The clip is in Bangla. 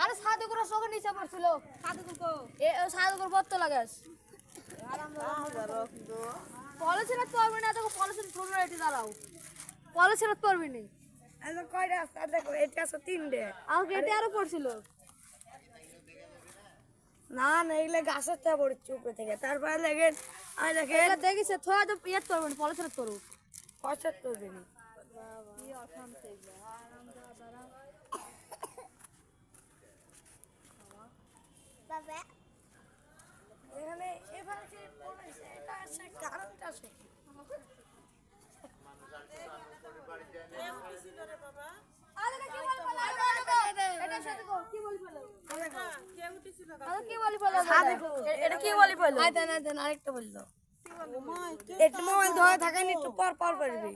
আরে সাধুগুলো সঙ্গে নিচে পড়ছিল। সাধুগুলো বত্ত লাগাস পলিসিরাত পারবি না, তোকে পলিসির ছোট রেটে দাঁড়াও, পলিসিরাত পারবি না। কয়টা আছে দেখো, এটা আছে 3টে। আমাকে এটা আরো পড়ছিল না না, এগুলো গাছের থেকে পড়ছে উপরে থেকে। তারপরে দেখেন আমি দেখেন দেখিছে থোয়া তো ইয়াত পারবি না, পলিসিরাত করুক। পঁচাত্তর করবে না। এখানে এবারে যে পড়েছে এটা আছে, কারণটা আছে কি? আরেকটা বললো, একটু মোবাইল ধরে থাকেন, একটু পর পর করবি।